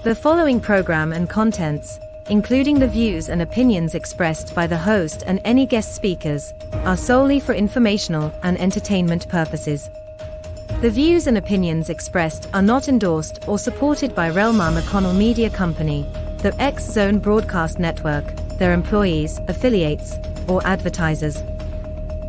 The following program and contents, including the views and opinions expressed by the host and any guest speakers, are solely for informational and entertainment purposes. The views and opinions expressed are not endorsed or supported by Reawakening Media Company, the X Zone Broadcast Network, their employees, affiliates, or advertisers.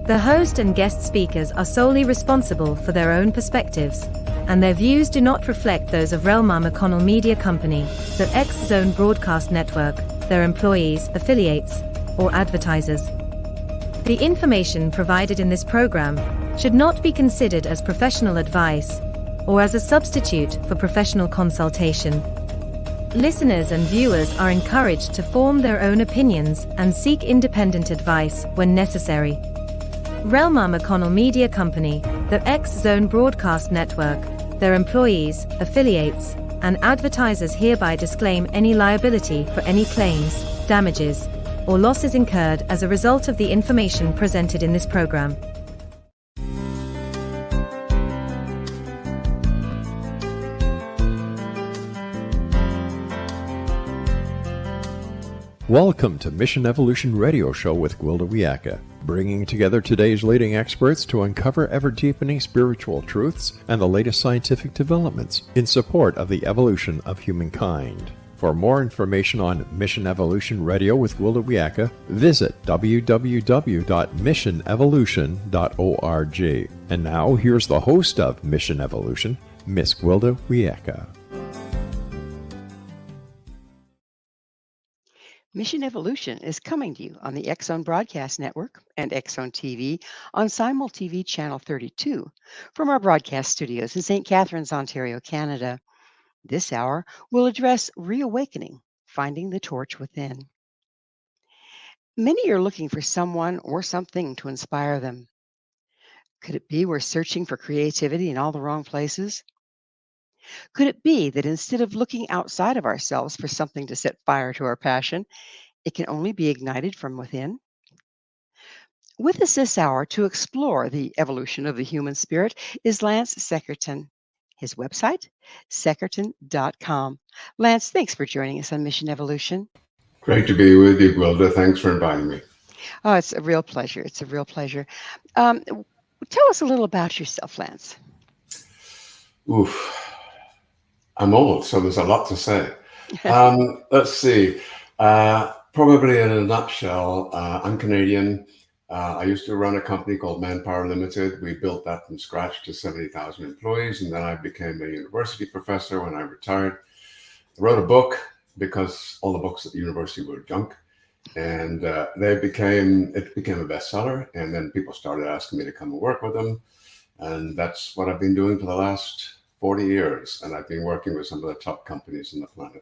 The host and guest speakers are solely responsible for their own perspectives, and their views do not reflect those of Reawakening Media Company, the X Zone Broadcast Network, their employees, affiliates, or advertisers. The information provided in this program should not be considered as professional advice or as a substitute for professional consultation. Listeners and viewers are encouraged to form their own opinions and seek independent advice when necessary. Reawakening Media Company, the X Zone Broadcast Network, their employees, affiliates, and advertisers hereby disclaim any liability for any claims, damages, or losses incurred as a result of the information presented in this program. Welcome to Mission Evolution Radio Show with Gwilda Wiyaka, bringing together today's leading experts to uncover ever-deepening spiritual truths and the latest scientific developments in support of the evolution of humankind. For more information on Mission Evolution Radio with Gwilda Wiyaka, visit www.missionevolution.org. And now, here's the host of Mission Evolution, Miss Gwilda Wiyaka. Mission Evolution is coming to you on the X Zone Broadcast Network and X Zone TV on Simul TV Channel 32 from our broadcast studios in St. Catharines, Ontario, Canada. This hour will address Reawakening, Finding the Torch Within. Many are looking for someone or something to inspire them. Could it be we're searching for creativity in all the wrong places? Could it be that instead of looking outside of ourselves for something to set fire to our passion, it can only be ignited from within? With us this hour to explore the evolution of the human spirit is Lance Secretan. His website, secretan.com. Lance, thanks for joining us on Mission Evolution. Great to be with you, Gwilda. Thanks for inviting me. Oh, it's a real pleasure. It's a real pleasure. Tell us a little about yourself, Lance. Oof. I'm old, so there's a lot to say. Let's see. Probably in a nutshell, I'm Canadian. I used to run a company called Manpower Limited. We built that from scratch to 70,000 employees, and then I became a university professor when I retired. I wrote a book because all the books at the university were junk, and it became a bestseller. And then people started asking me to come and work with them, and that's what I've been doing for the last 40 years, and I've been working with some of the top companies on the planet.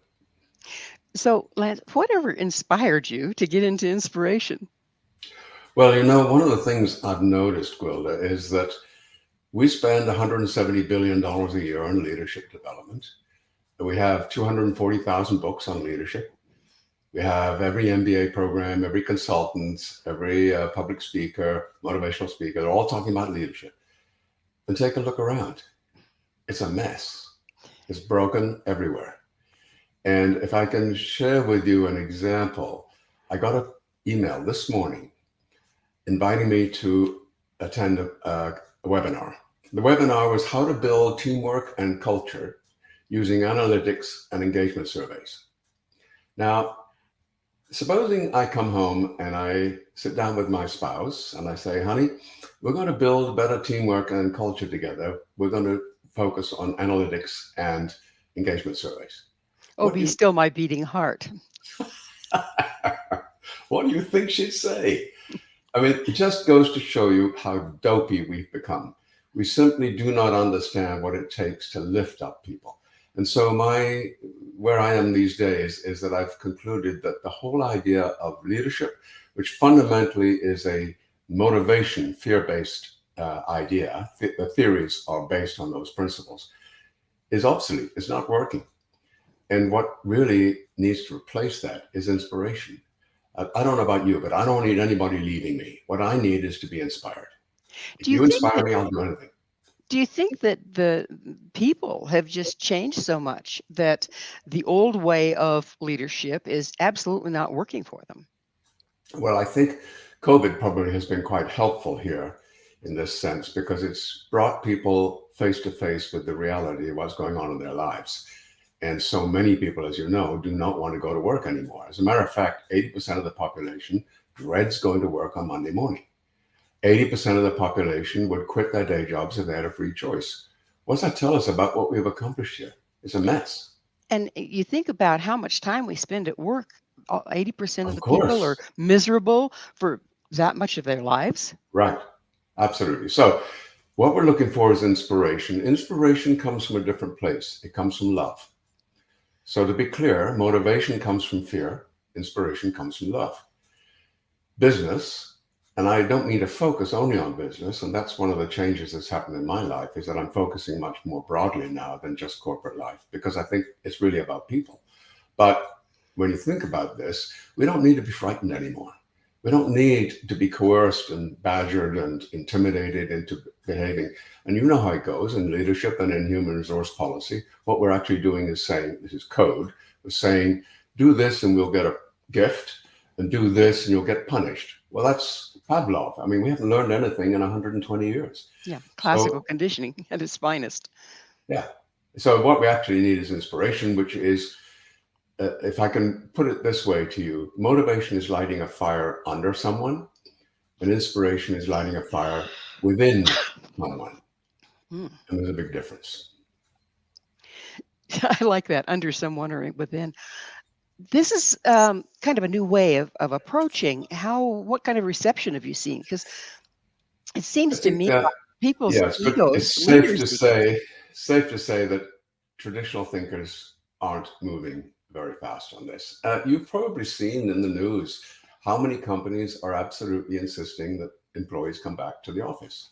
So, Lance, whatever inspired you to get into inspiration? Well, one of the things I've noticed, Gwilda, is that we spend $170 billion a year on leadership development. We have 240,000 books on leadership. We have every MBA program, every consultant, every public speaker, motivational speaker, they're all talking about leadership. And take a look around. It's a mess. It's broken everywhere. And if I can share with you an example, I got an email this morning inviting me to attend a webinar. The webinar was how to build teamwork and culture using analytics and engagement surveys. Now, supposing I come home and I sit down with my spouse and I say, honey, we're going to build better teamwork and culture together. We're going to focus on analytics and engagement surveys. Oh, be still my beating heart. What do you think she'd say? I mean, it just goes to show you how dopey we've become. We simply do not understand what it takes to lift up people. And so where I am these days is that I've concluded that the whole idea of leadership, which fundamentally is a motivation, fear-based idea, the theories are based on those principles, is obsolete. It's not working. And what really needs to replace that is inspiration. I don't know about you, but I don't need anybody leading me. What I need is to be inspired. If you inspire me, I'll do anything. Do you think that the people have just changed so much that the old way of leadership is absolutely not working for them? Well, I think COVID probably has been quite helpful here in this sense because it's brought people face to face with the reality of what's going on in their lives. And so many people, as you know, do not want to go to work anymore. As a matter of fact, 80% of the population dreads going to work on Monday morning. 80% of the population would quit their day jobs if they had a free choice. What's that tell us about what we've accomplished here? It's a mess. And you think about how much time we spend at work. 80% of Of the people are course. miserable for that much of their lives. Right. Absolutely. So, what we're looking for is inspiration. Inspiration comes from a different place, it comes from love. So, to be clear, motivation comes from fear, inspiration comes from love. Business, and I don't mean to focus only on business, and that's one of the changes that's happened in my life, is that I'm focusing much more broadly now than just corporate life, because I think it's really about people. But when you think about this, we don't need to be frightened anymore. We don't need to be coerced and badgered and intimidated into behaving. And you know how it goes in leadership and in human resource policy. What we're actually doing is saying, this is code, we're saying, do this and we'll get a gift, and do this and you'll get punished. Well, that's Pavlov. I mean, we haven't learned anything in 120 years. Yeah, classical So, conditioning at its finest. yeah. So what we actually need is inspiration, which is, if I can put it this way to you, motivation is lighting a fire under someone, and inspiration is lighting a fire within someone. Hmm. And there's a big difference. I like that, under someone or within. This is kind of a new way of approaching. What kind of reception have you seen? Because it I seems to think me that, like people's yes, but egos, it's leaders' egos. safe to say that traditional thinkers aren't moving very fast on this. You've probably seen in the news how many companies are absolutely insisting that employees come back to the office.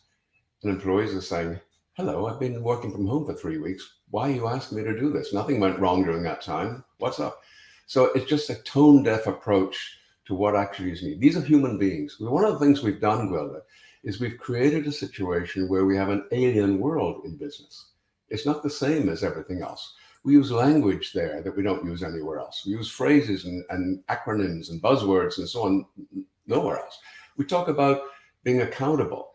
And employees are saying, hello, I've been working from home for 3 weeks. Why are you asking me to do this? Nothing went wrong during that time. What's up? So it's just a tone deaf approach to what actually is needed. These are human beings. One of the things we've done, Gwilda, is we've created a situation where we have an alien world in business. It's not the same as everything else. We use language there that we don't use anywhere else. We use phrases and acronyms and buzzwords and so on nowhere else. We talk about being accountable.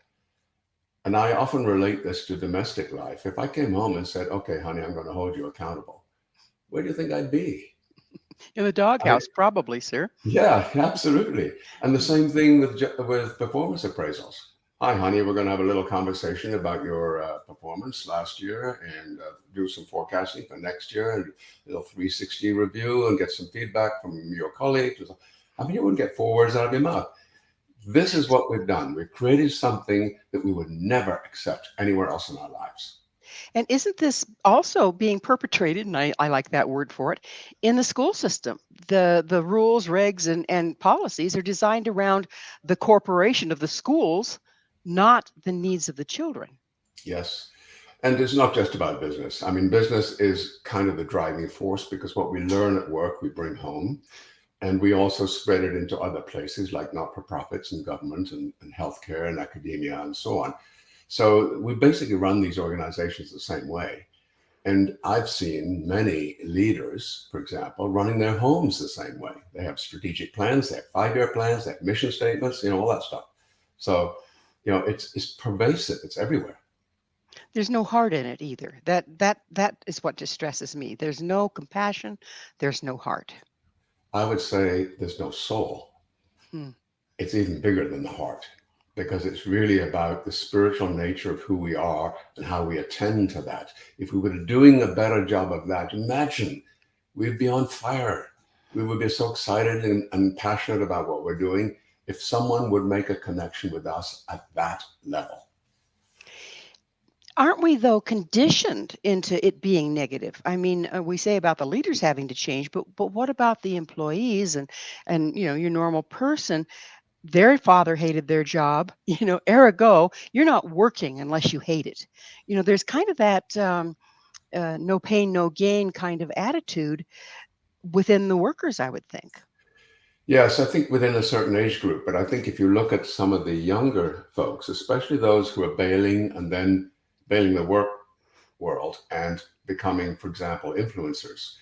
And I often relate this to domestic life. If I came home and said, okay, honey, I'm going to hold you accountable, where do you think I'd be? In the I mean, doghouse, probably, sir. yeah, absolutely. And the same thing with performance appraisals. Hi, honey, we're going to have a little conversation about your performance last year and do some forecasting for next year and a little 360 review and get some feedback from your colleagues. I mean, you wouldn't get 4 words out of your mouth. This is what we've done. We've created something that we would never accept anywhere else in our lives. And isn't this also being perpetrated, and I like that word for it, in the school system? The rules, regs, and policies are designed around the corporation of the schools, not the needs of the children. Yes. And it's not just about business. I mean, business is kind of the driving force because what we learn at work, we bring home. And we also spread it into other places like not-for-profits and government and healthcare and academia and so on. So we basically run these organizations the same way. And I've seen many leaders, for example, running their homes the same way. They have strategic plans, they have 5-year plans, they have mission statements, all that stuff. So, it's pervasive, it's everywhere. There's no heart in it either. That is what distresses me. There's no compassion, there's no heart. I would say there's no soul. It's even bigger than the heart because it's really about the spiritual nature of who we are and how we attend to that. If we were doing a better job of that, imagine we'd be on fire. We would be so excited and passionate about what we're doing if someone would make a connection with us at that level. Aren't we, though, conditioned into it being negative? I mean, we say about the leaders having to change, but what about the employees and your normal person? Their father hated their job, ergo, you're not working unless you hate it. There's kind of that no pain, no gain kind of attitude within the workers, I would think. Yes, I think within a certain age group, but I think if you look at some of the younger folks, especially those who are bailing and then failing the work world and becoming, for example, influencers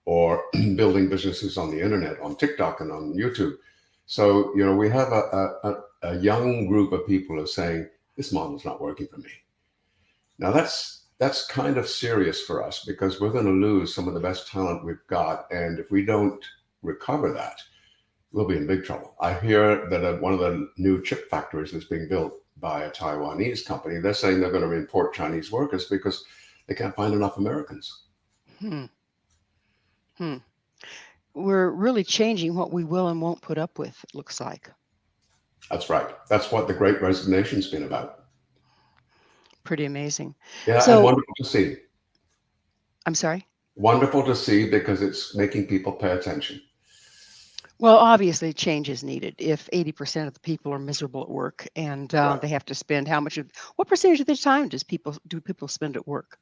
or building businesses on the internet, on TikTok and on YouTube. So, we have a young group of people who are saying, this model's not working for me. Now that's kind of serious for us, because we're going to lose some of the best talent we've got. And if we don't recover that, we'll be in big trouble. I hear that one of the new chip factories that's being built by a Taiwanese company, they're saying they're going to import Chinese workers because they can't find enough Americans. Hmm. We're really changing what we will and won't put up with, it looks like. That's right. That's what the Great Resignation's been about. Pretty amazing. Yeah, So, and wonderful to see. I'm sorry? Wonderful to see, because it's making people pay attention. Well, obviously, change is needed. If 80% of the people are miserable at work, and Right. they have to spend what percentage of their time do people spend at work?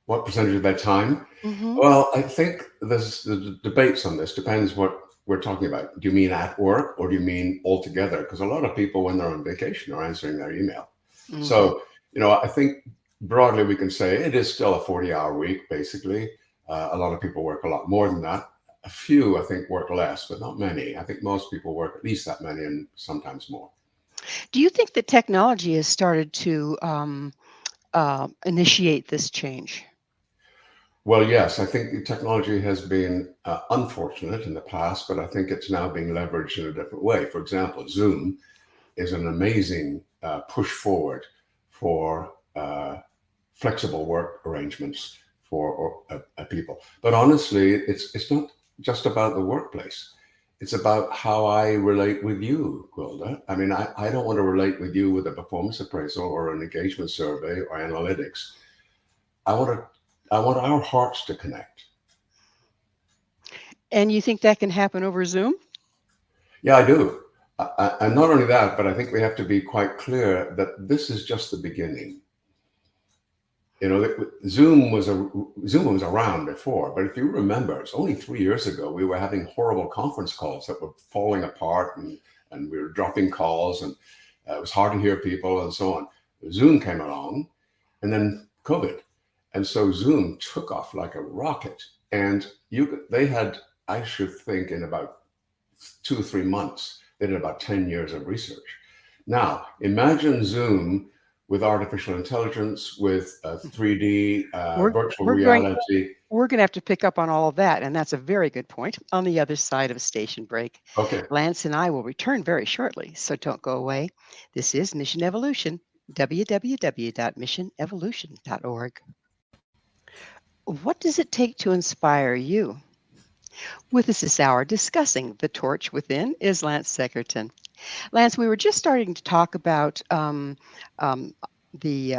What percentage of their time? Mm-hmm. Well, I think the debates on this depends what we're talking about. Do you mean at work, or do you mean altogether? Because a lot of people, when they're on vacation, are answering their email. Mm-hmm. So, I think broadly we can say it is still a 40-hour week, basically. A lot of people work a lot more than that. A few, I think, work less, but not many. I think most people work at least that many, and sometimes more. Do you think that technology has started to initiate this change? Well, yes, I think technology has been unfortunate in the past, but I think it's now being leveraged in a different way. For example, Zoom is an amazing push forward for flexible work arrangements for people. But honestly, it's not just about the workplace. It's about how I relate with you, Gwilda. I mean, I don't want to relate with you with a performance appraisal or an engagement survey or analytics. I want our hearts to connect. And you think that can happen over Zoom? Yeah, I do. And not only that, but I think we have to be quite clear that this is just the beginning. Zoom was around before, but if you remember, it's only 3 years ago we were having horrible conference calls that were falling apart, and we were dropping calls, and it was hard to hear people and so on. Zoom came along, and then COVID, and so Zoom took off like a rocket. And they had, I should think, in about 2 or 3 months, they did about 10 years of research. Now, imagine Zoom with artificial intelligence, with 3D virtual reality. We're going to have to pick up on all of that, and that's a very good point, on the other side of a station break. Okay. Lance and I will return very shortly, so don't go away. This is Mission Evolution, www.missionevolution.org. What does it take to inspire you? With us this hour discussing the torch within is Lance Secretan. Lance, we were just starting to talk about the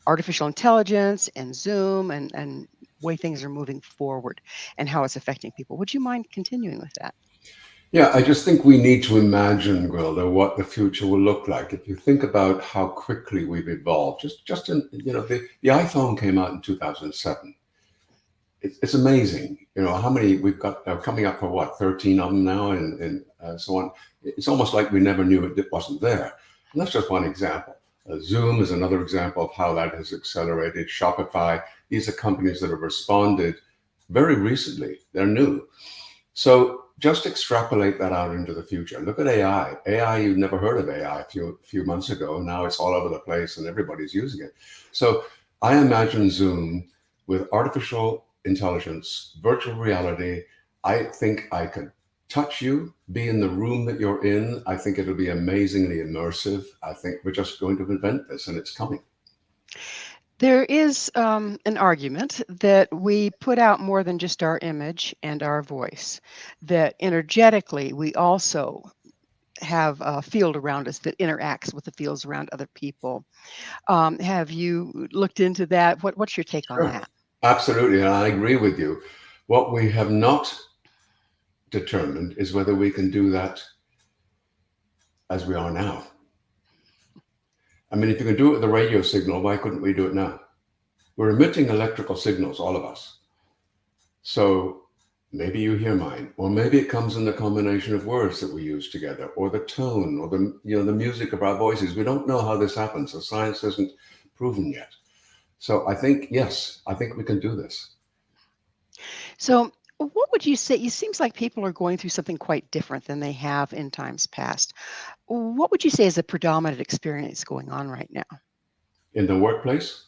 artificial intelligence and Zoom and way things are moving forward and how it's affecting people. Would you mind continuing with that? Yeah, I just think we need to imagine, Gwilda, what the future will look like. If you think about how quickly we've evolved, just in, the iPhone came out in 2007. It's amazing, how many we've got coming up for 13 of them now, and so on. It's almost like we never knew it wasn't there. And that's just one example. Zoom is another example of how that has accelerated. Shopify, these are companies that have responded very recently. They're new. So just extrapolate that out into the future. Look at AI. AI, you've never heard of AI a few months ago. Now it's all over the place and everybody's using it. So I imagine Zoom with artificial intelligence, virtual reality. I think I could touch you, be in the room that you're in. I think it'll be amazingly immersive. I think we're just going to invent this, and it's coming. There is an argument that we put out more than just our image and our voice, that energetically we also have a field around us that interacts with the fields around other people. Have you looked into that? What's your take on that? Absolutely, and I agree with you. What we have not determined is whether we can do that as we are now. I mean, if you can do it with the radio signal, why couldn't we do it now? We're emitting electrical signals, all of us. So maybe you hear mine, or maybe it comes in the combination of words that we use together, or the tone, or the music of our voices. We don't know how this happens. The science isn't proven yet. So I think, yes, I think we can do this. So, what would you say? It seems like people are going through something quite different than they have in times past. What would you say is the predominant experience going on right now In the workplace,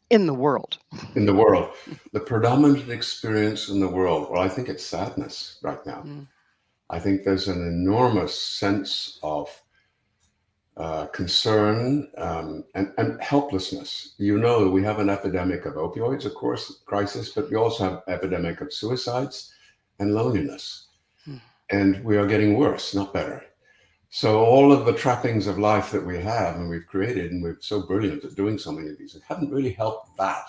in the world? in the world, the predominant experience in the world, well, I think it's sadness right now. Mm. I think there's an enormous sense of concern and helplessness. You know, we have an epidemic of opioids, of course, crisis, but we also have epidemic of suicides and loneliness. Mm. And we are getting worse, not better. So all of the trappings of life that we have and we've created, and we're so brilliant at doing so many of these, it haven't really helped that.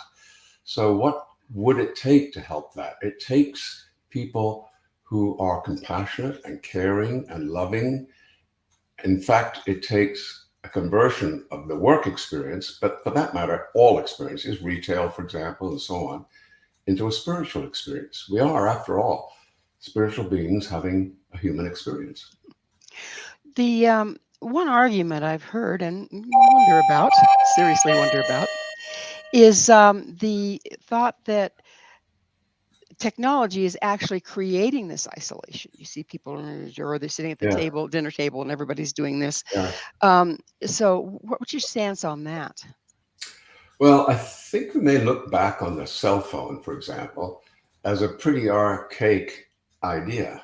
So what would it take to help that? It takes people who are compassionate and caring and loving. In fact, it takes a conversion of the work experience, but for that matter, all experiences, retail, for example, and so on, into a spiritual experience. We are, after all, spiritual beings having a human experience. The one argument I've heard and wonder about, seriously wonder about, is the thought that technology is actually creating this isolation. You see people, or they're sitting at the Yeah, table, dinner table, and everybody's doing this. yeah. So, what's your stance on that? Well, I think we may look back on the cell phone, for example, as a pretty archaic idea.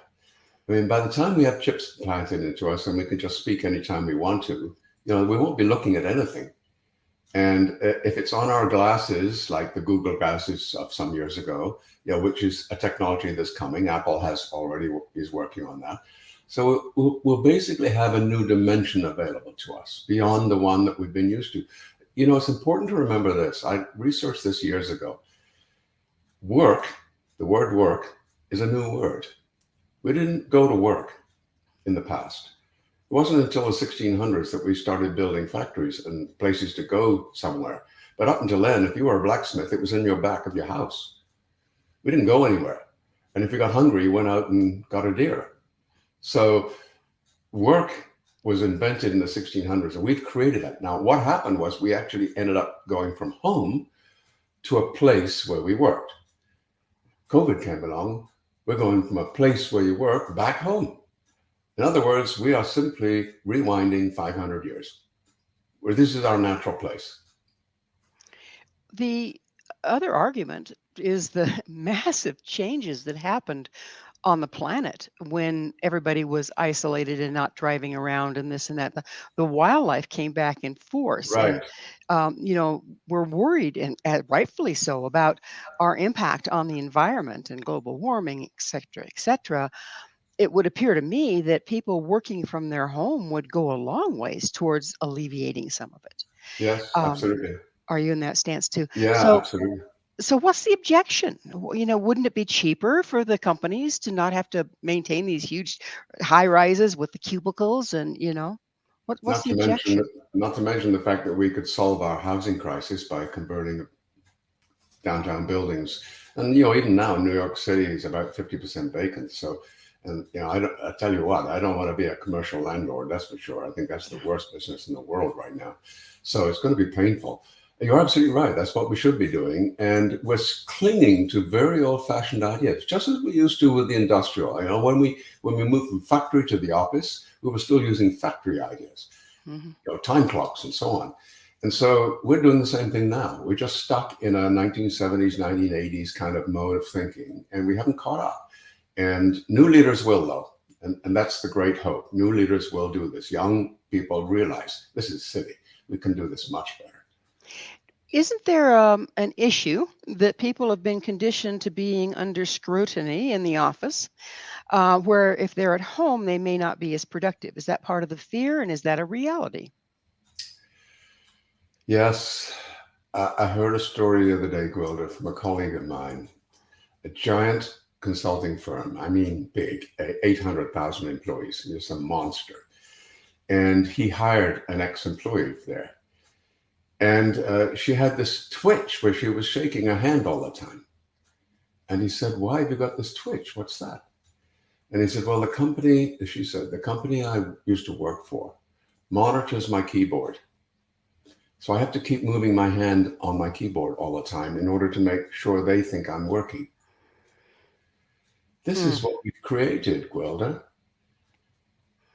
I mean, by the time we have chips planted into us and we can just speak anytime we want to, we won't be looking at anything. And if it's on our glasses, like the Google glasses of some years ago, which is a technology that's coming, Apple has already is working on that. So we'll basically have a new dimension available to us beyond the one that we've been used to. It's important to remember this. I researched this years ago. Work, the word work, is a new word. We didn't go to work in the past. It wasn't until the 1600s that we started building factories and places to go somewhere. But up until then, if you were a blacksmith, it was in your back of your house. We didn't go anywhere. And if you got hungry, you went out and got a deer. So work was invented in the 1600s, and we've created it. Now, what happened was we actually ended up going from home to a place where we worked. COVID came along. We're going from a place where you work back home. In other words, we are simply rewinding 500 years, where this is our natural place. The other argument is the massive changes that happened on the planet when everybody was isolated and not driving around and this and that. The wildlife came back in force, Right. and we're worried, and rightfully so, about our impact on the environment and global warming, et cetera, et cetera. It would appear to me that people working from their home would go a long ways towards alleviating some of it. Yes, Um, absolutely. are you in that stance too? Yeah, So, absolutely. so what's the objection? Wouldn't it be cheaper for the companies to not have to maintain these huge high rises with the cubicles and, what's Not the to mention, objection? not to mention the fact that we could solve our housing crisis by converting downtown buildings. And even now, New York City is about 50% vacant. So, and I tell you what, I don't want to be a commercial landlord. That's for sure. I think that's the worst business in the world right now. So it's going to be painful. You're absolutely right. That's what we should be doing. And we're clinging to very old-fashioned ideas, just as we used to with the industrial. When we moved from factory to the office, we were still using factory ideas, Mhm. time clocks and so on. And so we're doing the same thing now. We're just stuck in a 1970s, 1980s kind of mode of thinking, and we haven't caught up. And new leaders will, though. And that's the great hope. New leaders will do this. Young people realize this is silly. We can do this much better. Isn't there an issue that people have been conditioned to being under scrutiny in the office, where if they're at home, they may not be as productive? Is that part of the fear, and is that a reality? Yes, I heard a story the other day, Gwilda, from a colleague of mine, a giant consulting firm. I mean, big, 800,000 employees. He's a monster. And he hired an ex-employee there. And she had this twitch where she was shaking her hand all the time. And he said, "Why have you got this twitch? What's that?" And he said, "Well, the company I used to work for monitors my keyboard. So I have to keep moving my hand on my keyboard all the time in order to make sure they think I'm working. This is what we've created, Gwilda.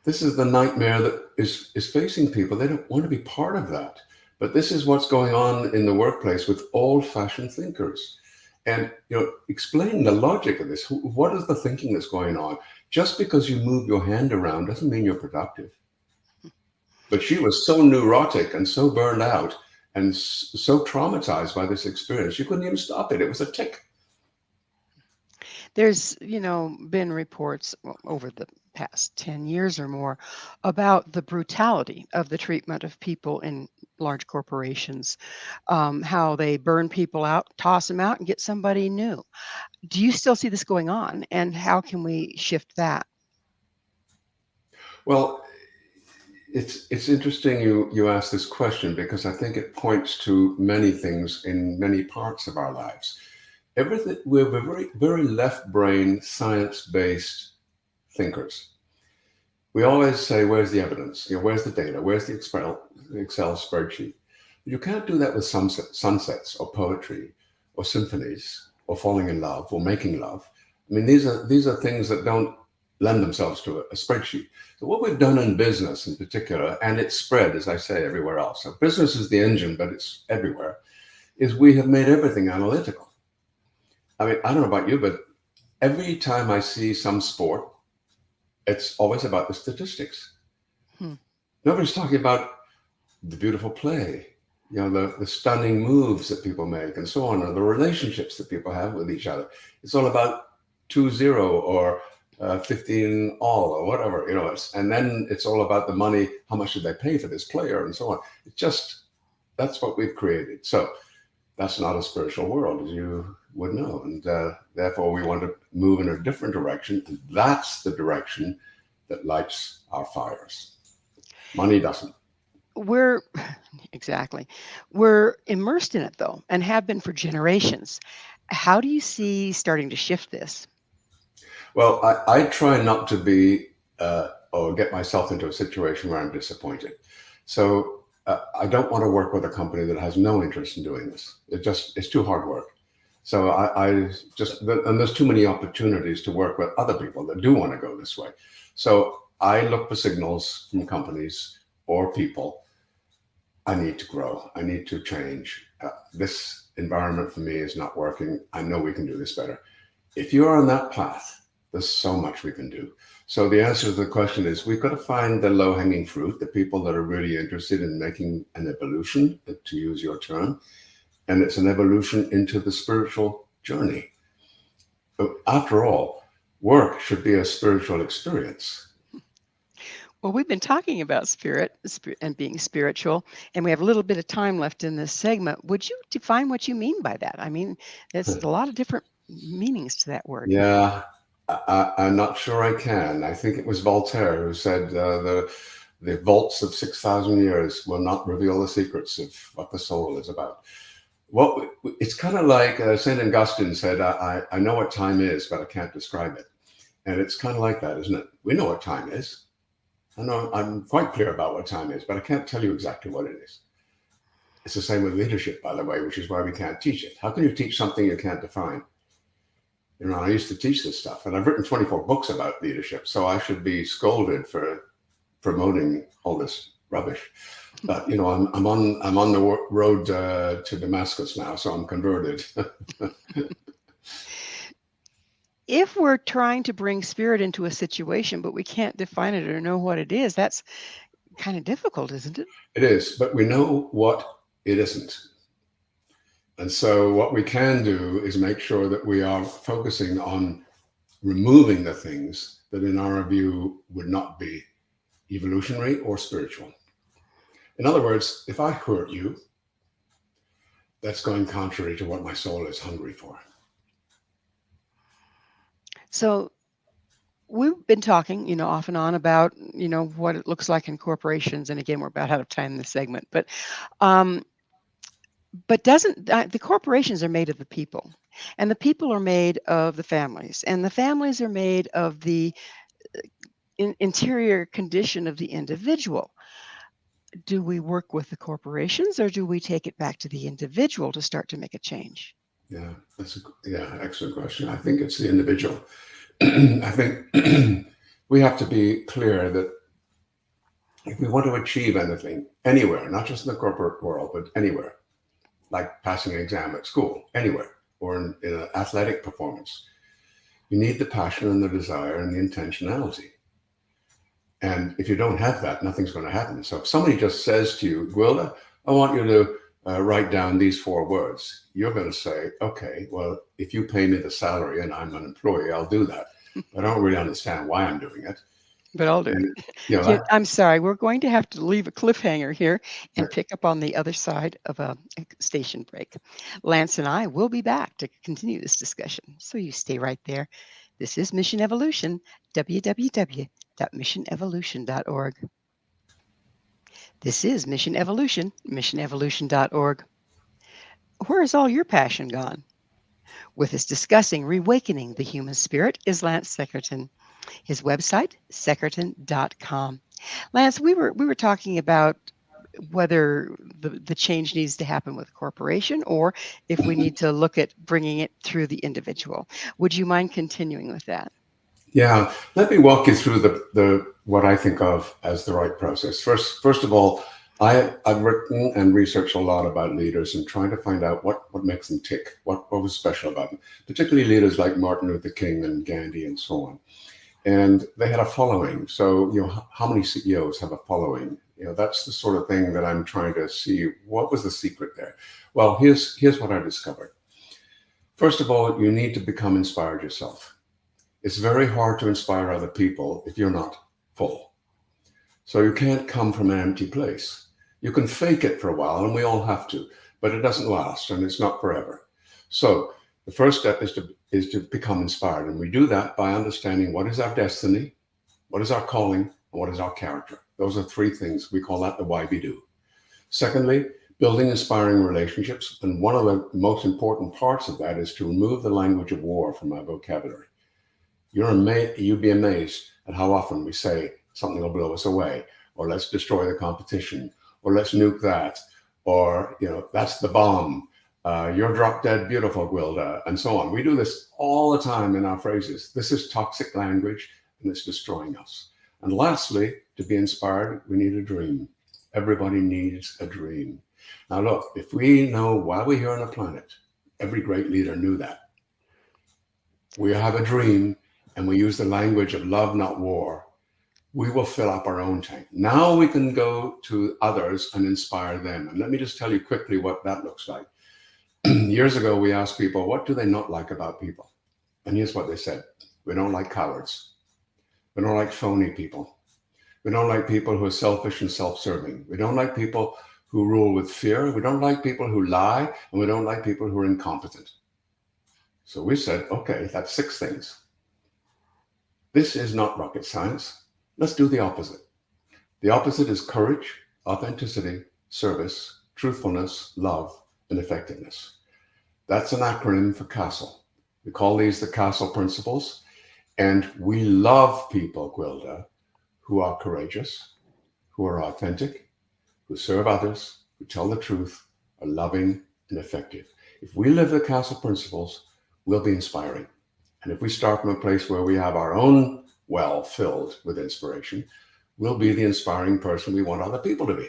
This is the nightmare that is facing people. They don't want to be part of that. But this is what's going on in the workplace with old-fashioned thinkers. And explain the logic of this. What is the thinking that's going on? Just because you move your hand around doesn't mean you're productive. But she was so neurotic and so burned out and so traumatized by this experience, she couldn't even stop it. It was a tic. There's, been reports over the past 10 years or more about the brutality of the treatment of people in large corporations, how they burn people out, toss them out, and get somebody new. Do you still see this going on? And how can we shift that? Well, it's interesting you ask this question, because I think it points to many things in many parts of our lives. Everything, we're very, very left brain, science-based thinkers. We always say, where's the evidence? Where's the data? Where's the Excel spreadsheet? You can't do that with sunsets or poetry or symphonies or falling in love or making love. I mean, these are things that don't lend themselves to a spreadsheet. So what we've done in business in particular, and it's spread, as I say, everywhere else. So business is the engine, but it's everywhere, is we have made everything analytical. I mean, I don't know about you, but every time I see some sport, it's always about the statistics. Nobody's talking about the beautiful play, the stunning moves that people make and so on, or the relationships that people have with each other. It's all about 2-0 or 15 all or whatever, and then it's all about the money. How much did they pay for this player and so on? That's what we've created. So that's not a spiritual world, as you would know. And therefore, we want to move in a different direction. And that's the direction that lights our fires. Money doesn't. Exactly. We're immersed in it, though, and have been for generations. How do you see starting to shift this? Well, I try not to be or get myself into a situation where I'm disappointed. So I don't want to work with a company that has no interest in doing this. It's too hard work. So and there's too many opportunities to work with other people that do want to go this way. So I look for signals from companies or people. I need to grow. I need to change. This environment for me is not working. I know we can do this better. If you're on that path, there's so much we can do. So the answer to the question is, we've got to find the low-hanging fruit, the people that are really interested in making an evolution, to use your term, and it's an evolution into the spiritual journey. But after all, work should be a spiritual experience. Well, we've been talking about spirit and being spiritual, and we have a little bit of time left in this segment. Would you define what you mean by that? I mean, there's a lot of different meanings to that word. Yeah, I'm not sure I can. I think it was Voltaire who said the vaults of 6,000 years will not reveal the secrets of what the soul is about. Well, it's kind of like St. Augustine said, I know what time is, but I can't describe it. And it's kind of like that, isn't it? We know what time is. I know I'm quite clear about what time is, but I can't tell you exactly what it is. It's the same with leadership, by the way, which is why we can't teach it. How can you teach something you can't define? I used to teach this stuff, and I've written 24 books about leadership, so I should be scolded for promoting all this rubbish. But I'm on the road to Damascus now, so I'm converted. If we're trying to bring spirit into a situation, but we can't define it or know what it is, that's kind of difficult, isn't it? It is, but we know what it isn't. And so what we can do is make sure that we are focusing on removing the things that in our view would not be evolutionary or spiritual. In other words, if I hurt you, that's going contrary to what my soul is hungry for. So we've been talking, off and on about, what it looks like in corporations. And again, we're about out of time in this segment, but doesn't the corporations are made of the people, and the people are made of the families, and the families are made of the interior condition of the individual. Do we work with the corporations, or do we take it back to the individual to start to make a change? Yeah, excellent question. I think it's the individual. I think we have to be clear that if we want to achieve anything anywhere, not just in the corporate world, but anywhere, like passing an exam at school, anywhere, or in an athletic performance, you need the passion and the desire and the intentionality. And if you don't have that, nothing's going to happen. So if somebody just says to you, Gwilda, I want you to write down these 4 words, you're going to say, okay, well, if you pay me the salary and I'm an employee, I'll do that. But I don't really understand why I'm doing it. But I'll do And, it. I'm sorry, we're going to have to leave a cliffhanger here and pick up on the other side of a station break. Lance and I will be back to continue this discussion, so you stay right there. This is Mission Evolution, www.missionevolution.org. This is Mission Evolution, missionevolution.org. Where has all your passion gone? With us discussing Reawakening the Human Spirit is Lance Secretan. His website, secretan.com. Lance, we were talking about whether the change needs to happen with a corporation or if we need to look at bringing it through the individual. Would you mind continuing with that? Yeah, let me walk you through the what I think of as the right process. First of all, I've written and researched a lot about leaders and trying to find out what makes them tick, what was special about them, particularly leaders like Martin Luther King and Gandhi and so on. And they had a following. So, how many CEOs have a following? That's the sort of thing that I'm trying to see. What was the secret there? Well, here's what I discovered. First of all, you need to become inspired yourself. It's very hard to inspire other people if you're not full. So you can't come from an empty place. You can fake it for a while, and we all have to, but it doesn't last, and it's not forever. So the first step is to become inspired, and we do that by understanding what is our destiny, what is our calling, and what is our character. Those are 3 things. We call that the why we do. Secondly, building inspiring relationships, and one of the most important parts of that is to remove the language of war from our vocabulary. You'd be amazed at how often we say something will blow us away, or let's destroy the competition, or let's nuke that, or that's the bomb. You're drop dead beautiful, Gwilda, and so on. We do this all the time in our phrases. This is toxic language, and it's destroying us. And lastly, to be inspired, we need a dream. Everybody needs a dream. Now look, if we know why we're here on the planet, every great leader knew that. We have a dream, and we use the language of love, not war. We will fill up our own tank. Now we can go to others and inspire them. And let me just tell you quickly what that looks like. Years ago, we asked people, what do they not like about people? And here's what they said. We don't like cowards. We don't like phony people. We don't like people who are selfish and self-serving. We don't like people who rule with fear. We don't like people who lie. And we don't like people who are incompetent. So we said, okay, that's 6 things. This is not rocket science. Let's do the opposite. The opposite is courage, authenticity, service, truthfulness, love, and effectiveness. That's an acronym for CASTLE. We call these the CASTLE principles. And we love people, Gwilda, who are courageous, who are authentic, who serve others, who tell the truth, are loving and effective. If we live the CASTLE principles, we'll be inspiring. And if we start from a place where we have our own well filled with inspiration, we'll be the inspiring person we want other people to be.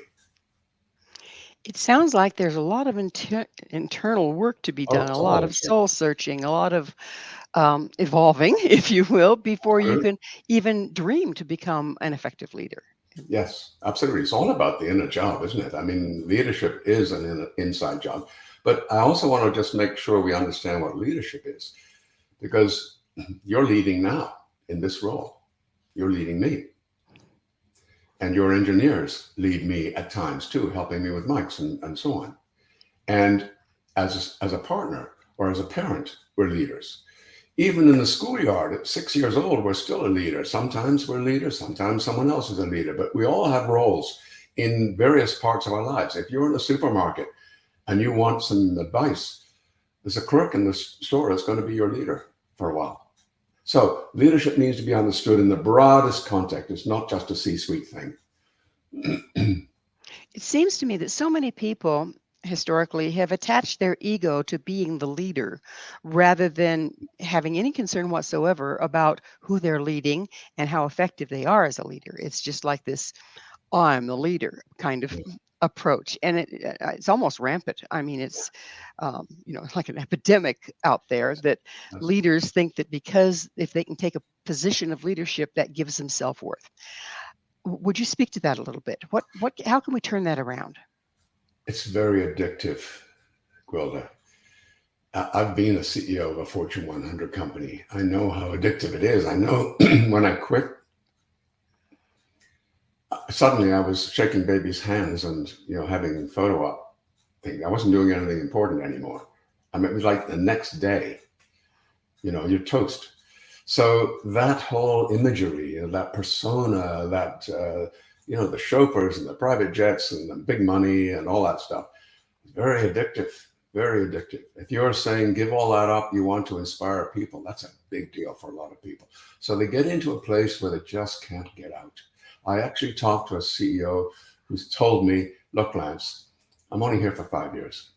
It sounds like there's a lot of internal work to be done, a lot of soul searching, a lot of evolving, if you will, before you can even dream to become an effective leader. Yes, absolutely. It's all about the inner job, isn't it? I mean, leadership is an inside job. But I also want to just make sure we understand what leadership is, because you're leading now in this role. You're leading me. And your engineers lead me at times too, helping me with mics and so on. And as a partner or as a parent, we're leaders. Even in the schoolyard at 6 years old, we're still a leader. Sometimes we're leaders, sometimes someone else is a leader, but we all have roles in various parts of our lives. If you're in a supermarket and you want some advice, there's a clerk in the store that's going to be your leader for a while. So leadership needs to be understood in the broadest context. It's not just a C-suite thing. It seems to me that so many people historically have attached their ego to being the leader rather than having any concern whatsoever about who they're leading and how effective they are as a leader. It's just like this I'm the leader kind of approach, and it's almost rampant. I mean, it's like an epidemic out there that leaders think that because if they can take a position of leadership, that gives them self-worth. Would you speak to that a little bit? How can we turn that around? It's very addictive, Gwilda. I've been a CEO of a Fortune 100 company. I know how addictive it is. I know when I quit, suddenly I was shaking babies' hands and having photo op thing. I wasn't doing anything important anymore. I mean, it was like the next day, you're toast. So that whole imagery, that persona, that the chauffeurs and the private jets and the big money and all that stuff, very addictive. Very addictive. If you're saying give all that up, you want to inspire people, that's a big deal for a lot of people. So they get into a place where they just can't get out. I actually talked to a CEO who's told me, look, Lance, I'm only here for 5 years.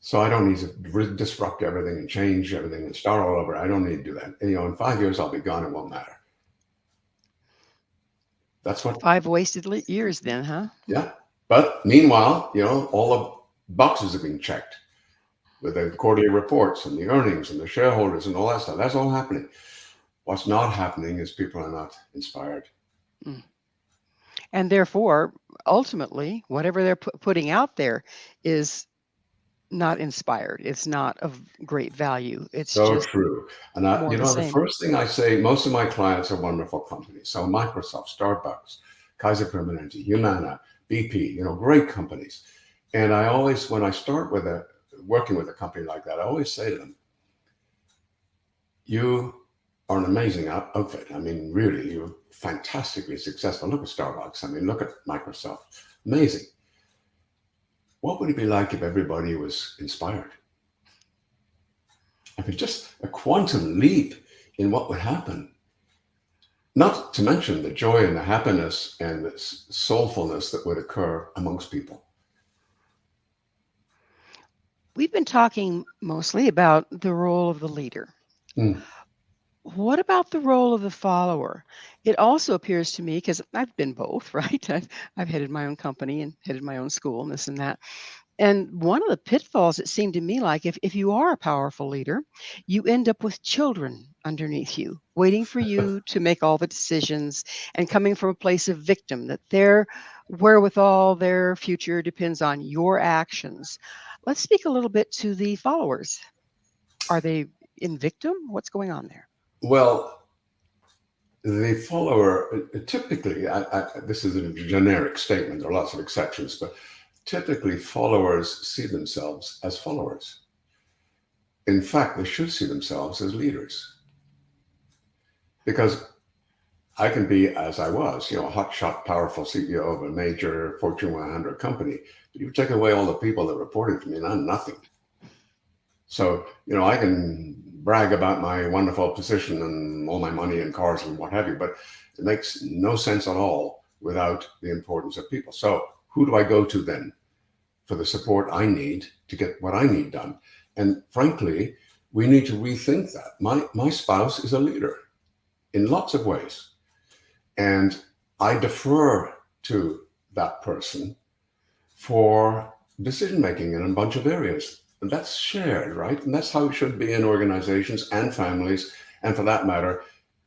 So I don't need to disrupt everything and change everything and start all over. I don't need to do that. In 5 years, I'll be gone. It won't matter. That's what 5 wasted years then, huh? Yeah. But meanwhile, all the boxes are being checked with the quarterly reports and the earnings and the shareholders and all that stuff. That's all happening. What's not happening is people are not inspired. And therefore, ultimately, whatever they're putting out there is not inspired. It's not of great value. It's so just true. And the first thing I say, most of my clients are wonderful companies. So Microsoft, Starbucks, Kaiser Permanente, Humana, BP, great companies. And I always, when I start working with a company like that, I always say to them, you are an amazing outfit. I mean, really, you're fantastically successful. Look at Starbucks. I mean, look at Microsoft. Amazing. What would it be like if everybody was inspired? I mean, just a quantum leap in what would happen. Not to mention the joy and the happiness and the soulfulness that would occur amongst people. We've been talking mostly about the role of the leader. What about the role of the follower? It also appears to me, because I've been both, right? I've headed my own company and headed my own school and this and that. And one of the pitfalls, it seemed to me like if you are a powerful leader, you end up with children underneath you, waiting for you to make all the decisions and coming from a place of victim, that their wherewithal, their future depends on your actions. Let's speak a little bit to the followers. Are they in victim? What's going on there? Well, the follower, typically, this is a generic statement, there are lots of exceptions, but typically followers see themselves as followers. In fact, they should see themselves as leaders. Because I can be, as I was, a hotshot, powerful CEO of a major Fortune 100 company, but you take away all the people that reported to me and I'm nothing. So, I can brag about my wonderful position and all my money and cars and what have you, but it makes no sense at all without the importance of people. So who do I go to then for the support I need to get what I need done? And frankly, we need to rethink that. My spouse is a leader in lots of ways. And I defer to that person for decision-making in a bunch of areas. And that's shared, right? And that's how it should be in organizations and families, and for that matter,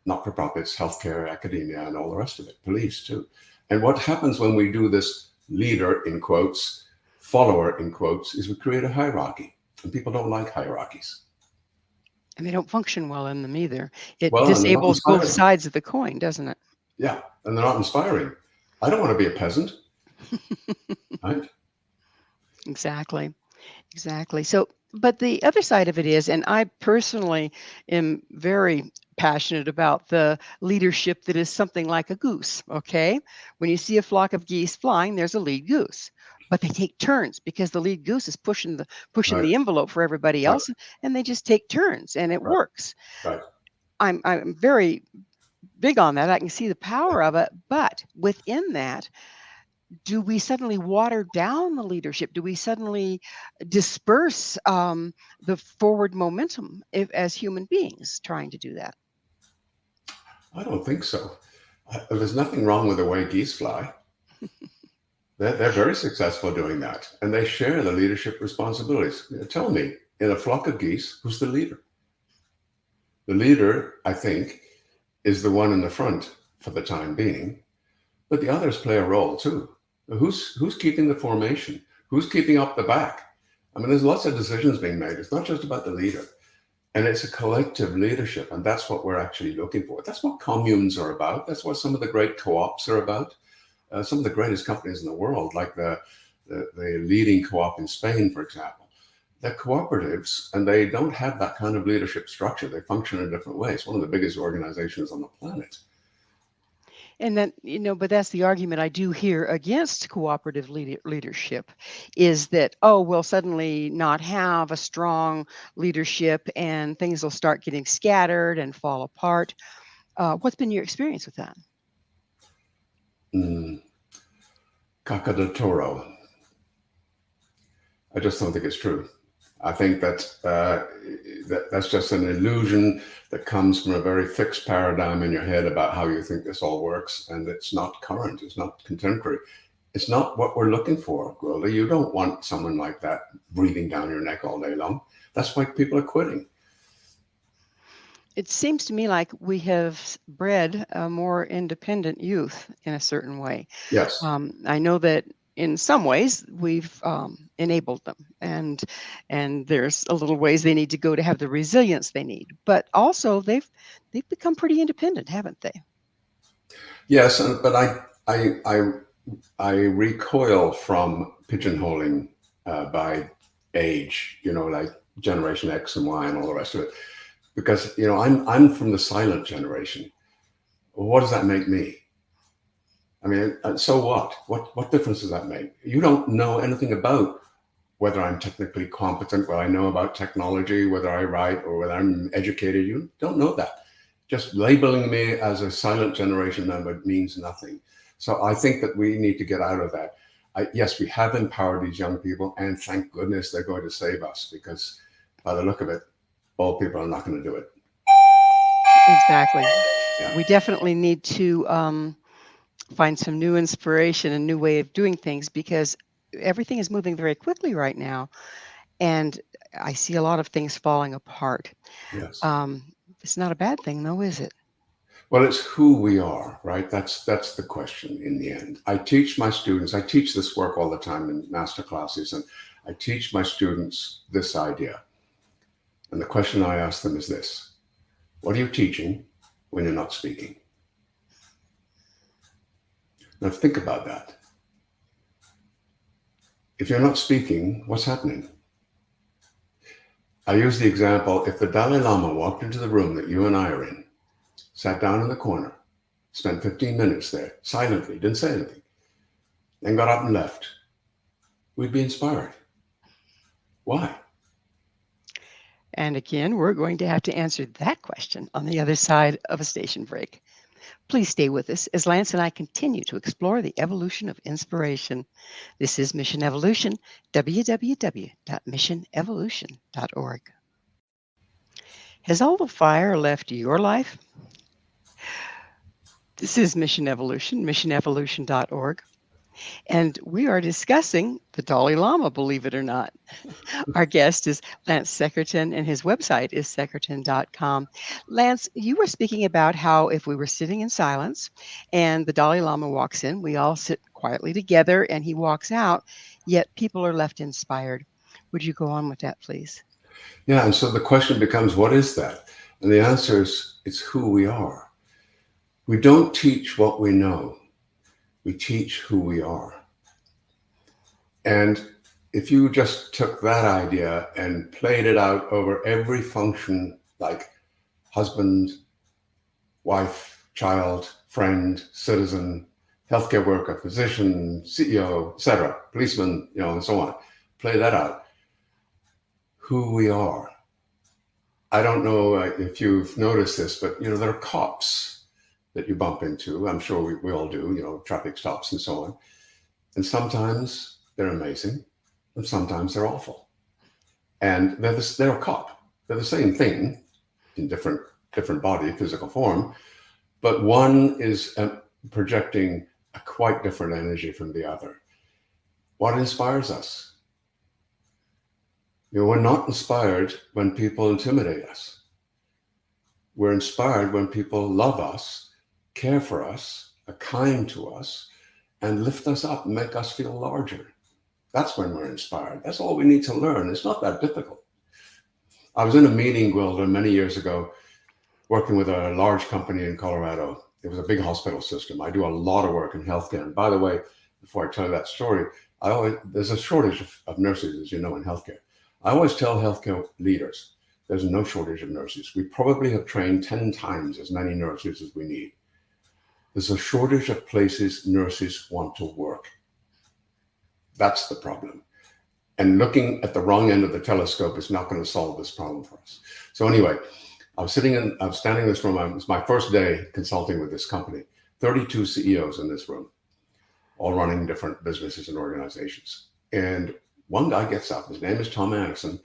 not-for-profits, healthcare, academia, and all the rest of it, police too. And what happens when we do this leader, in quotes, follower, in quotes, is we create a hierarchy. And people don't like hierarchies. And they don't function well in them either. It disables both sides of the coin, doesn't it? Yeah, and they're not inspiring. I don't want to be a peasant. Right? Exactly. So, but the other side of it is, and I personally am very passionate about the leadership that is something like a goose, okay? When you see a flock of geese flying, there's a lead goose. But they take turns because the lead goose is pushing the envelope for everybody else, and they just take turns, and it works. Right. I'm very big on that. I can see the power of it, but within that, do we suddenly water down the leadership? Do we suddenly disperse the forward momentum as human beings trying to do that? I don't think so. There's nothing wrong with the way geese fly. They're very successful doing that, and they share the leadership responsibilities. Tell me, in a flock of geese, who's the leader? The leader, I think, is the one in the front for the time being, but the others play a role too. Who's keeping the formation? Who's keeping up the back? I mean, there's lots of decisions being made. It's not just about the leader. And it's a collective leadership, and that's what we're actually looking for. That's what communes are about. That's what some of the great co-ops are about. Some of the greatest companies in the world, like the leading co-op in Spain, for example, they're cooperatives, and they don't have that kind of leadership structure. They function in different ways. One of the biggest organizations on the planet. And then, but that's the argument I do hear against cooperative leadership is that, oh, we'll suddenly not have a strong leadership and things will start getting scattered and fall apart. What's been your experience with that? Caca de Toro. I just don't think it's true. I think that's just an illusion that comes from a very fixed paradigm in your head about how you think this all works, and it's not current, it's not contemporary. It's not what we're looking for, Gwilda. You don't want someone like that breathing down your neck all day long. That's why people are quitting. It seems to me like we have bred a more independent youth in a certain way. Yes. I know that in some ways we've enabled them, and there's a little ways they need to go to have the resilience they need, but also they've become pretty independent, haven't they? Yes, but I recoil from pigeonholing by age, like Generation X and Y and all the rest of it, because I'm from the silent generation. What does that make me? I mean, so what? What difference does that make? You don't know anything about whether I'm technically competent, what I know about technology, whether I write or whether I'm educated. You don't know that. Just labeling me as a silent generation member means nothing. So I think that we need to get out of that. Yes, we have empowered these young people, and thank goodness they're going to save us, because by the look of it, old people are not going to do it. Exactly. Yeah. We definitely need to find some new inspiration and new way of doing things, because everything is moving very quickly right now, and I see a lot of things falling apart. Yes. It's not a bad thing, though, is it? Well, it's who we are, right? That's the question in the end. I teach my students, I teach this work all the time in master classes, and I teach my students this idea. And the question I ask them is this: what are you teaching when you're not speaking? Now think about that. If you're not speaking, what's happening? I use the example, if the Dalai Lama walked into the room that you and I are in, sat down in the corner, spent 15 minutes there, silently, didn't say anything, then got up and left, we'd be inspired. Why? And again, we're going to have to answer that question on the other side of a station break. Please stay with us as Lance and I continue to explore the evolution of inspiration. This is Mission Evolution, www.missionevolution.org. Has all the fire left your life? This is Mission Evolution, missionevolution.org. And we are discussing the Dalai Lama, believe it or not. Our guest is Lance Secretan, and his website is secretan.com. Lance, you were speaking about how if we were sitting in silence and the Dalai Lama walks in, we all sit quietly together and he walks out, yet people are left inspired. Would you go on with that, please? Yeah, and so the question becomes, what is that? And the answer is, it's who we are. We don't teach what we know. We teach who we are. And if you just took that idea and played it out over every function, like husband, wife, child, friend, citizen, healthcare worker, physician, CEO, etc., policeman, and so on, play that out. Who we are. I don't know if you've noticed this, but there are cops that you bump into. I'm sure we all do, traffic stops and so on. And sometimes they're amazing, and sometimes they're awful. And they're a cop. They're the same thing in different body, physical form, but one is projecting a quite different energy from the other. What inspires us? We're not inspired when people intimidate us. We're inspired when people love us, care for us, are kind to us, and lift us up and make us feel larger. That's when we're inspired. That's all we need to learn. It's not that difficult. I was in a meeting, Gwilda, many years ago, working with a large company in Colorado. It was a big hospital system. I do a lot of work in healthcare. And by the way, before I tell you that story, there's a shortage of nurses, as you know, in healthcare. I always tell healthcare leaders, there's no shortage of nurses. We probably have trained 10 times as many nurses as we need. There's a shortage of places nurses want to work. That's the problem. And looking at the wrong end of the telescope is not going to solve this problem for us. So anyway, I was standing in this room. It was my first day consulting with this company. 32 CEOs in this room, all running different businesses and organizations. And one guy gets up, his name is Tom Anderson,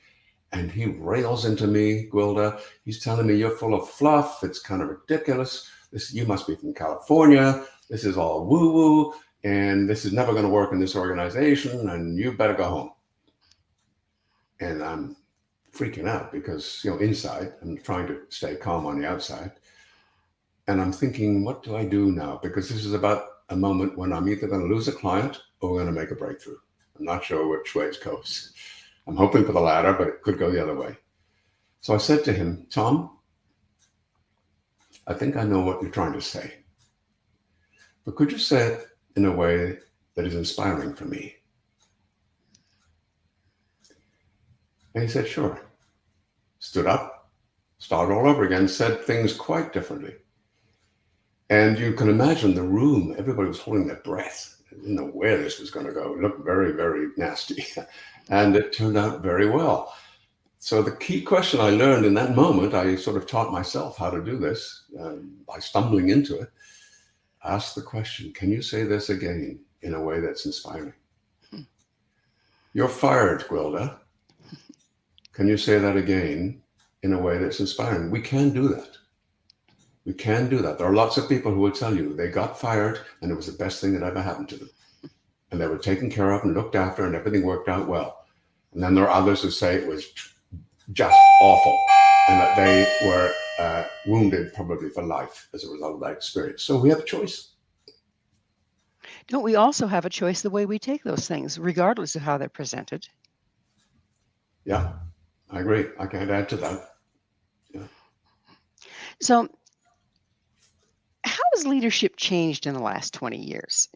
and he rails into me, Gwilda. He's telling me, you're full of fluff. It's kind of ridiculous. You must be from California. This is all woo-woo, and this is never going to work in this organization, and you better go home. And I'm freaking out because, inside, I'm trying to stay calm on the outside. And I'm thinking, what do I do now? Because this is about a moment when I'm either going to lose a client or we're going to make a breakthrough. I'm not sure which way it goes. I'm hoping for the latter, but it could go the other way. So I said to him, Tom, I think I know what you're trying to say, but could you say it in a way that is inspiring for me? And he said, sure. Stood up, started all over again, said things quite differently. And you can imagine the room, everybody was holding their breath. I didn't know where this was going to go. It looked very, very nasty. And it turned out very well. So the key question I learned in that moment, I sort of taught myself how to do this by stumbling into it. Ask the question, can you say this again in a way that's inspiring? You're fired, Gwilda. Can you say that again in a way that's inspiring? We can do that. We can do that. There are lots of people who will tell you they got fired and it was the best thing that ever happened to them. And they were taken care of and looked after and everything worked out well. And then there are others who say it was just awful and that they were wounded probably for life as a result of that experience. So we have a choice. Don't we also have a choice the way we take those things, regardless of how they're presented? Yeah, I agree. I can't add to that. Yeah. So how has leadership changed in the last 20 years?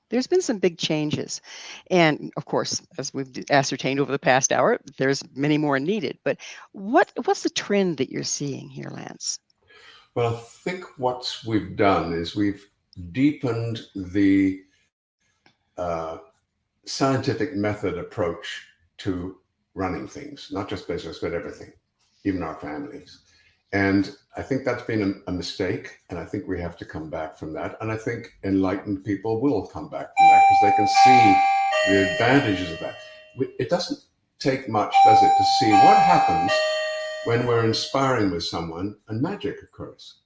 There's been some big changes. And of course, as we've ascertained over the past hour, there's many more needed. But what's the trend that you're seeing here, Lance? Well, I think what we've done is we've deepened the scientific method approach to running things, not just business, but everything, even our families. And I think that's been a mistake. And I think we have to come back from that. And I think enlightened people will come back from that because they can see the advantages of that. It doesn't take much, does it, to see what happens when we're inspiring with someone and magic occurs.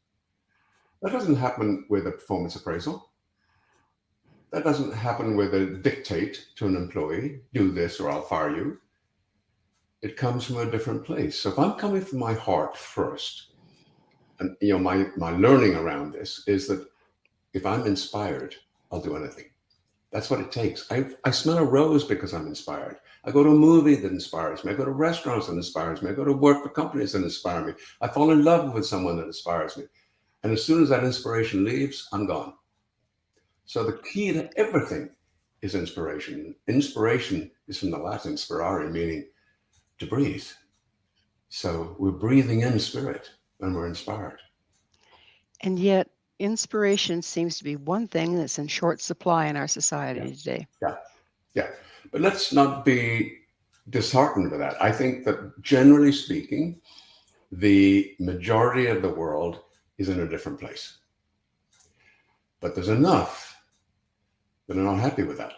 That doesn't happen with a performance appraisal. That doesn't happen with a dictate to an employee, do this or I'll fire you. It comes from a different place. So if I'm coming from my heart first, and my learning around this is that if I'm inspired, I'll do anything. That's what it takes. I smell a rose because I'm inspired. I go to a movie that inspires me. I go to restaurants that inspires me. I go to work for companies that inspire me. I fall in love with someone that inspires me. And as soon as that inspiration leaves, I'm gone. So the key to everything is inspiration. Inspiration is from the Latin spirare, meaning to breathe. So we're breathing in spirit when we're inspired. And yet inspiration seems to be one thing that's in short supply in our society today. Yeah. But let's not be disheartened with that. I think that generally speaking, the majority of the world is in a different place. But there's enough that are not happy with that.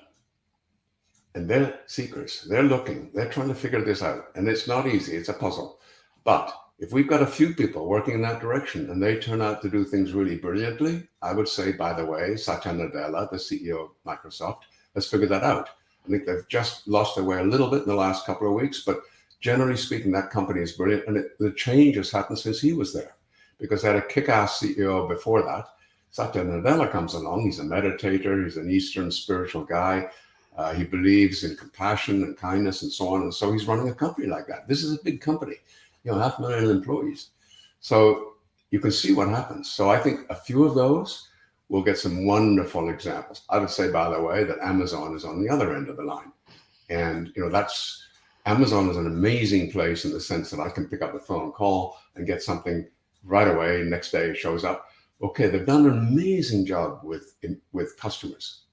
And they're seekers. They're looking. They're trying to figure this out. And it's not easy. It's a puzzle. But if we've got a few people working in that direction and they turn out to do things really brilliantly, I would say, by the way, Satya Nadella, the CEO of Microsoft, has figured that out. I think they've just lost their way a little bit in the last couple of weeks, but generally speaking, that company is brilliant. And the change has happened since he was there, because they had a kick-ass CEO before that. Satya Nadella comes along. He's a meditator. He's an Eastern spiritual guy. He believes in compassion and kindness and so on. And so he's running a company like that. This is a big company, 500,000 employees. So you can see what happens. So I think a few of those will get some wonderful examples. I would say, by the way, that Amazon is on the other end of the line. And, Amazon is an amazing place in the sense that I can pick up the phone, call, and get something right away. Next day it shows up. Okay, they've done an amazing job with customers.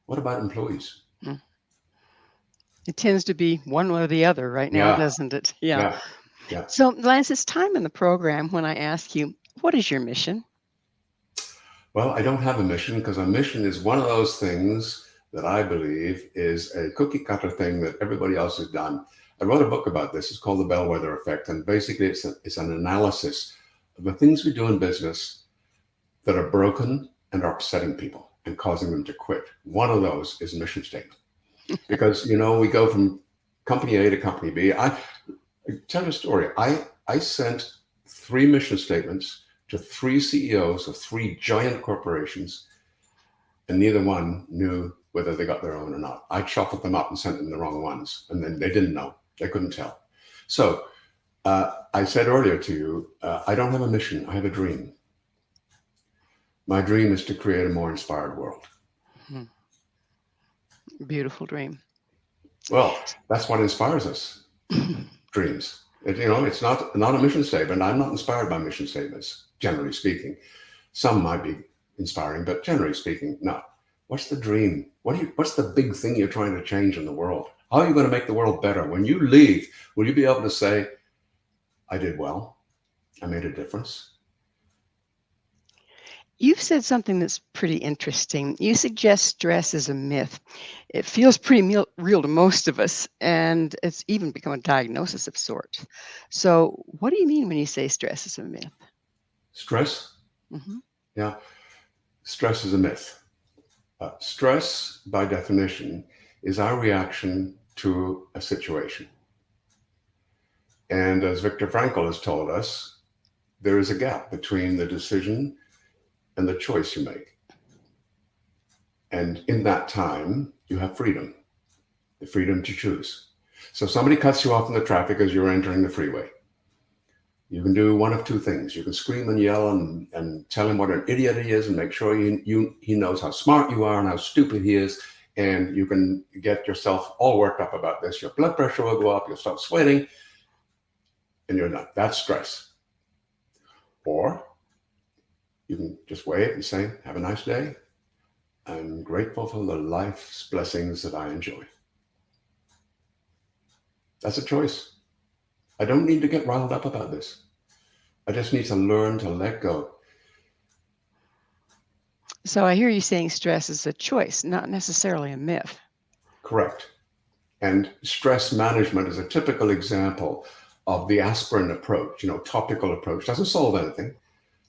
What about employees? It tends to be one or the other right now, doesn't it? Yeah. So, Lance, it's time in the program when I ask you, what is your mission? Well, I don't have a mission, because a mission is one of those things that I believe is a cookie cutter thing that everybody else has done. I wrote a book about this. It's called The Bellwether Effect. And basically it's an analysis of the things we do in business that are broken and are upsetting people and causing them to quit. One of those is a mission statement. Because, we go from company A to company B. I tell you a story. I sent 3 mission statements to 3 CEOs of 3 giant corporations, and neither one knew whether they got their own or not. I shuffled them up and sent them the wrong ones, and then they didn't know. They couldn't tell. So I said earlier to you, I don't have a mission. I have a dream. My dream is to create a more inspired world. Beautiful dream. Well, that's what inspires us. Dreams. It's not a mission statement. I'm not inspired by mission statements, generally speaking. Some might be inspiring, but generally speaking, no. What's the dream? What's the big thing you're trying to change in the world? How are you going to make the world better? When you leave, will you be able to say, I did well, I made a difference? You've said something that's pretty interesting. You suggest stress is a myth. It feels pretty real to most of us, and it's even become a diagnosis of sorts. So what do you mean when you say stress is a myth? Stress? Yeah. Stress is a myth. Stress, by definition, is our reaction to a situation. And as Viktor Frankl has told us, there is a gap between the decision and the choice you make. And in that time, you have freedom, the freedom to choose. So somebody cuts you off in the traffic as you're entering the freeway. You can do one of 2 things. You can scream and yell and tell him what an idiot he is and make sure he knows how smart you are and how stupid he is. And you can get yourself all worked up about this. Your blood pressure will go up, you'll start sweating, and you're done. That's stress. Or you can just wave and say, have a nice day. I'm grateful for the life's blessings that I enjoy. That's a choice. I don't need to get riled up about this. I just need to learn to let go. So I hear you saying stress is a choice, not necessarily a myth. Correct. And stress management is a typical example of the aspirin approach, topical approach. Doesn't solve anything,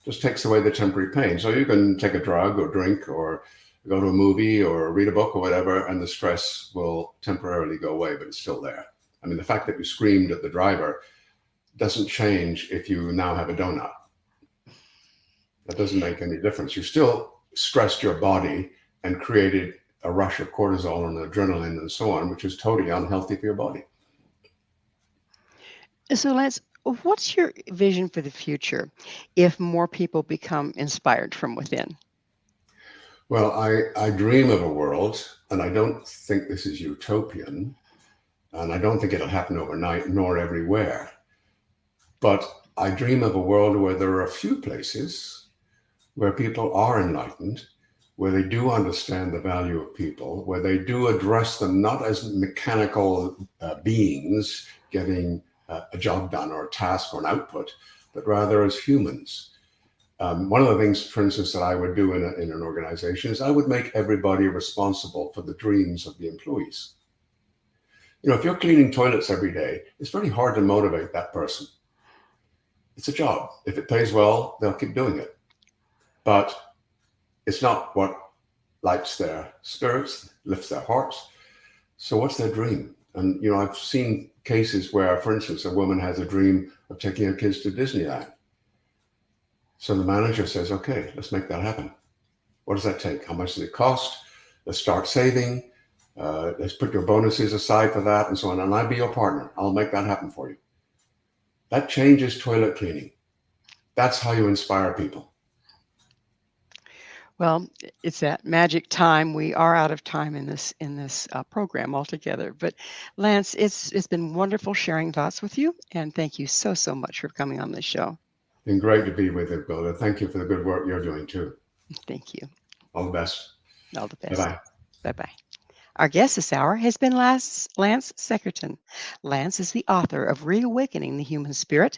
just takes away the temporary pain. So you can take a drug or drink or go to a movie or read a book or whatever, and the stress will temporarily go away, but it's still there. I mean, the fact that you screamed at the driver doesn't change if you now have a donut. That doesn't make any difference. You still stressed your body and created a rush of cortisol and adrenaline and so on, which is totally unhealthy for your body. So Lance, what's your vision for the future if more people become inspired from within? Well, I dream of a world, and I don't think this is utopian, and I don't think it'll happen overnight, nor everywhere. But I dream of a world where there are a few places where people are enlightened, where they do understand the value of people, where they do address them not as mechanical beings getting a job done or a task or an output, but rather as humans. One of the things, for instance, that I would do in an organization is I would make everybody responsible for the dreams of the employees. If you're cleaning toilets every day, it's very hard to motivate that person. It's a job. If it pays well, they'll keep doing it. But it's not what lights their spirits, lifts their hearts. So what's their dream? And, I've seen cases where, for instance, a woman has a dream of taking her kids to Disneyland. So the manager says, okay, let's make that happen. What does that take? How much does it cost? Let's start saving. Let's put your bonuses aside for that and so on. And I'll be your partner. I'll make that happen for you. That changes toilet cleaning. That's how you inspire people. Well, it's that magic time. We are out of time in this program altogether. But Lance, it's been wonderful sharing thoughts with you, and thank you so much for coming on the show. Been great to be with you, Gwilda. Thank you for the good work you're doing too. Thank you. All the best. All the best. Bye-bye. Bye-bye. Our guest this hour has been Lance Secretan. Lance is the author of Reawakening the Human Spirit,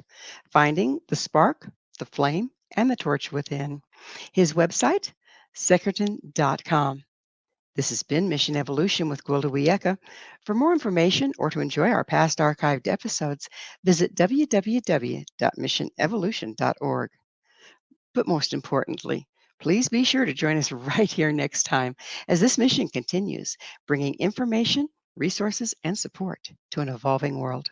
Finding the Spark, the Flame, and the Torch Within. His website, secretan.com. This has been Mission Evolution with Gwilda Wiyaka. For more information or to enjoy our past archived episodes, visit www.missionevolution.org. But most importantly, please be sure to join us right here next time as this mission continues, bringing information, resources, and support to an evolving world.